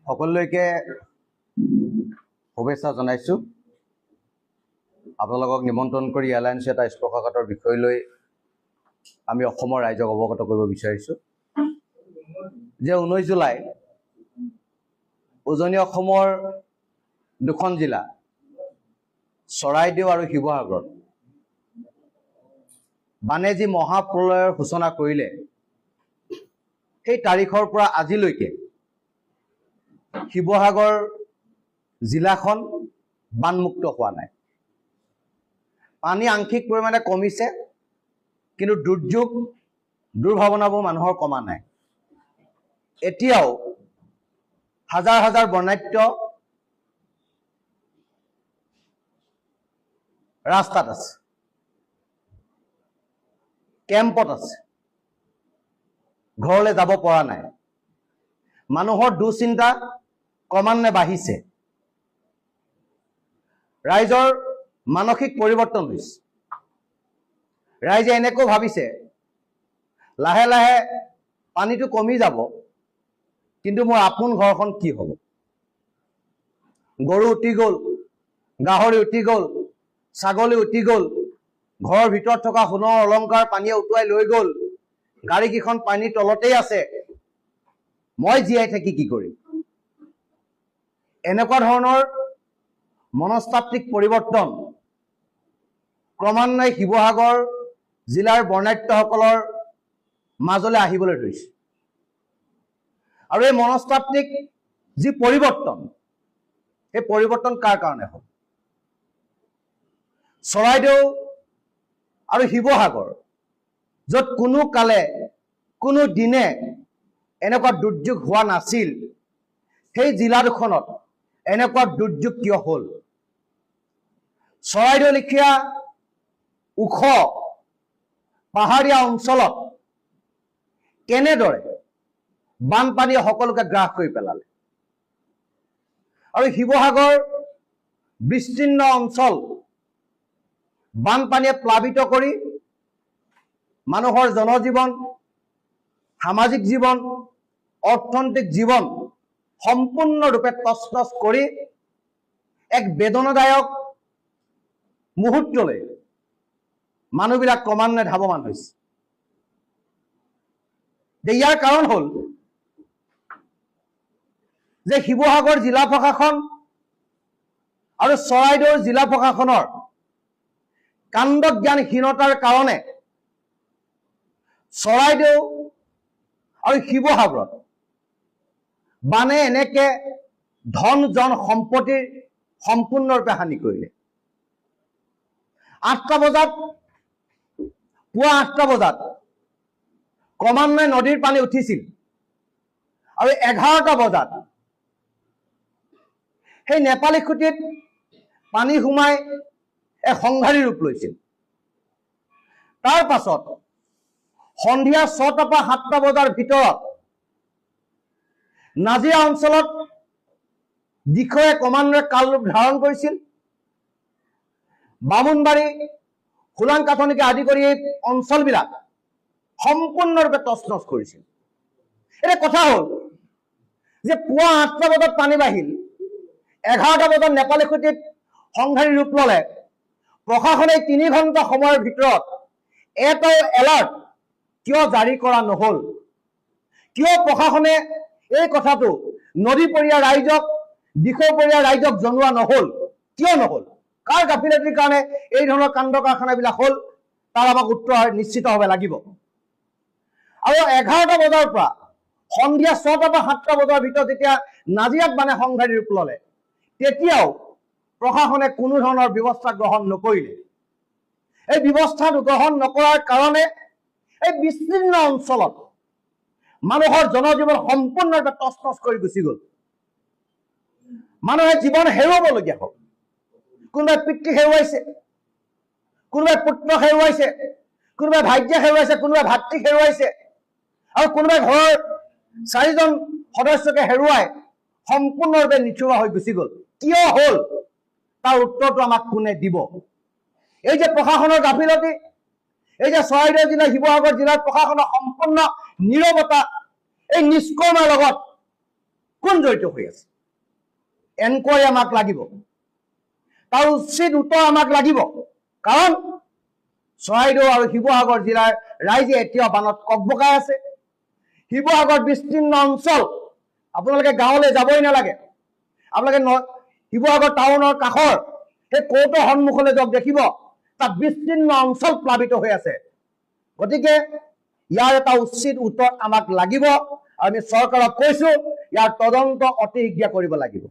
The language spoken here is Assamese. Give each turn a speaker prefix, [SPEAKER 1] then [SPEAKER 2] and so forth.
[SPEAKER 1] সকলোকে শুভেচ্ছা জনাইছোঁ। আপোনালোকক নিমন্ত্ৰণ কৰি এলায়েন্সে এটা স্পৰ্শকাতৰ বিষয় লৈ আমি অসমৰ ৰাইজক অৱগত কৰিব বিচাৰিছোঁ যে 19 জুলাই উজনি অসমৰ দুখন জিলা চৰাইদেউ আৰু শিৱসাগৰত বানে যি মহাপ্ৰলয়ৰ সূচনা কৰিলে, সেই তাৰিখৰ পৰা আজিলৈকে শিৱসাগৰ জিলাখন বানমুক্ত হোৱা নাই। পানী আংশিক পৰিমাণে কমিছে, কিন্তু দুৰ্যোগ দুৰ্ভাৱনাবোৰ মানুহৰ কমা নাই। এতিয়াও হাজাৰ হাজাৰ বৰ্ণাঢ্য ৰাস্তাত আছে, কেম্পত আছে, ঘৰলৈ যাব পৰা নাই। মানুহৰ দুশ্চিন্তা ক্ৰমান্বয়ে বাঢ়িছে। ৰাইজৰ মানসিক পৰিৱৰ্তন হৈছে। ৰাইজে এনেকৈ ভাবিছে লাহে লাহে পানীটো কমি যাব, কিন্তু মোৰ আপোন ঘৰখন কি হ'ব? গৰু উটি গ'ল, গাহৰি উটি গ'ল, ছাগলী উটি গ'ল, ঘৰৰ ভিতৰত থকা সোণৰ অলংকাৰ পানীয়ে উটুৱাই লৈ গ'ল, গাড়ীকেইখন পানীৰ তলতেই আছে, মই জীয়াই থাকি কি কৰিম? এনেকুৱা ধৰণৰ মনস্তাত্ত্বিক পৰিৱৰ্তন ক্ৰমান্বয়ে শিৱসাগৰ জিলাৰ বৰ্ণাঢ্যসকলৰ মাজলৈ আহিবলৈ ধৰিছে। আৰু এই মনস্তাত্ত্বিক যি পৰিৱৰ্তন, এই পৰিৱৰ্তন কাৰ কাৰণে হ'ল? চৰাইদেউ আৰু শিৱসাগৰ, য'ত কোনো কালে কোনো দিনে এনেকুৱা দুৰ্যোগ হোৱা নাছিল, সেই জিলা দুখনত এনেকুৱা দুৰ্যোগ কিয় হ'ল? চৰাইদেউ লেখীয়া ওখ পাহাৰীয়া অঞ্চলত কেনেদৰে বানপানীয়ে সকলোকে গ্ৰাস কৰি পেলালে? আৰু শিৱসাগৰ বিস্তীৰ্ণ অঞ্চল বানপানীয়ে প্লাবিত কৰি মানুহৰ জনজীৱন, সামাজিক জীৱন, অৰ্থনৈতিক জীৱন সম্পূৰ্ণৰূপে তছনছ কৰি এক বেদনাদায়ক মুহূৰ্তলৈ মানুহবিলাক ক্ৰমান্বয়ে ধাৱমান হৈছে। ইয়াৰ কাৰণ হ'ল যে শিৱসাগৰ জিলা প্ৰশাসন আৰু চৰাইদেউ জিলা প্ৰশাসনৰ কাণ্ডজ্ঞানহীনতাৰ কাৰণে চৰাইদেউ আৰু শিৱসাগৰত বানে এনেকে ধন জন সম্পত্তিৰ সম্পূৰ্ণৰূপে হানি কৰিলে। 8টা বজাত, পুৱা 8টা বজাত ক্ৰমান্বয়ে নদীৰ পানী উঠিছিল আৰু 11টা বজাত সেই নেপালী খুঁটিত পানী সোমাই এক সংঘাৰী ৰূপ লৈছিল। তাৰ পাছত সন্ধিয়া 6টা পৰা 7টা বজাৰ ভিতৰত নাজিৰা অঞ্চলত দিখৌৱে ক্ৰমান্বয়ে কাল ৰূপ ধাৰণ কৰিছিল। বামুণবাৰী, হোলাংকাঠনিকে আদি কৰি এই অঞ্চলবিলাক সম্পূৰ্ণৰূপে তছনছ কৰিছিল। এতিয়া কথা হ'ল যে পুৱা 8টা বজাত পানী বাঢ়িল, 11টা বজাত নেপালী খুঁটিত সংঘাৰী ৰূপ ল'লে। প্ৰশাসনে 3 ঘণ্টা সময়ৰ ভিতৰত এটাও এলাৰ্ট কিয় জাৰি কৰা নহ'ল? কিয় প্ৰশাসনে এই কথাটো নদীপৰীয়া ৰাইজক, দিখৌপৰীয়া ৰাইজক জনোৱা নহ'ল? কিয় নহ'ল? কাৰ গাফিলতিৰ কাৰণে এই ধৰণৰ কাণ্ড কাৰখানাবিলাক হ'ল? তাৰ আমাক উত্তৰ নিশ্চিত হ'ব লাগিব। আৰু 11টা বজাৰ পৰা সন্ধিয়া 6টা পৰা 7টা বজাৰ ভিতৰত যেতিয়া নাজিৰাত বানে সংঘাৰী ৰূপ ল'লে, তেতিয়াও প্ৰশাসনে কোনো ধৰণৰ ব্যৱস্থা গ্ৰহণ নকৰিলে। এই ব্যৱস্থা গ্ৰহণ নকৰাৰ কাৰণে এই বিস্তীৰ্ণ অঞ্চলত মানুহৰ জনজীৱন সম্পূৰ্ণৰূপে তছনছ কৰি গুচি গ'ল। মানুহে জীৱন হেৰুৱাবলগীয়া হ'ল। কোনোবাই পিতৃ হেৰুৱাইছে, কোনোবাই পুত্ৰ হেৰুৱাইছে, কোনোবাই ভাইটিক হেৰুৱাইছে, কোনোবাই ভাতৃক হেৰুৱাইছে, আৰু কোনোবাই ঘৰৰ 4জন সদস্যকে হেৰুৱাই সম্পূৰ্ণৰূপে নিথৰুৱা হৈ গুচি গ'ল। কিয় হ'ল? তাৰ উত্তৰটো আমাক কোনে দিব? এই যে প্ৰশাসনৰ গাফিলতি, এই যে চৰাইদেউ জিলা শিৱসাগৰ জিলাৰ প্ৰশাসনৰ সম্পূৰ্ণ নীৰৱতা, এই নিষ্কৰ্মাৰ লগত কোন জড়িত হৈ আছে? এনকোৱাৰী আমাক লাগিব, তাৰ উচিত উত্তৰ আমাক লাগিব। কাৰণ চৰাইদেউ আৰু শিৱসাগৰ জিলাৰ ৰাইজে এতিয়াও বানত ককবকাই আছে। শিৱসাগৰ বিস্তীৰ্ণ অঞ্চল, আপোনালোকে গাঁৱলৈ যাবই নালাগে, আপোনালোকে শিৱসাগৰ টাউনৰ কাষৰ সেই কোৰ্টৰ সন্মুখলৈ যাওক, দেখিব তাত বিস্তীৰ্ণ অঞ্চল প্লাবিত হৈ আছে। গতিকে ইয়াৰ এটা উচিত উত্তৰ আমাক লাগিব, আৰু আমি চৰকাৰক কৈছো ইয়াৰ তদন্ত অতি শীঘ্ৰে কৰিব লাগিব।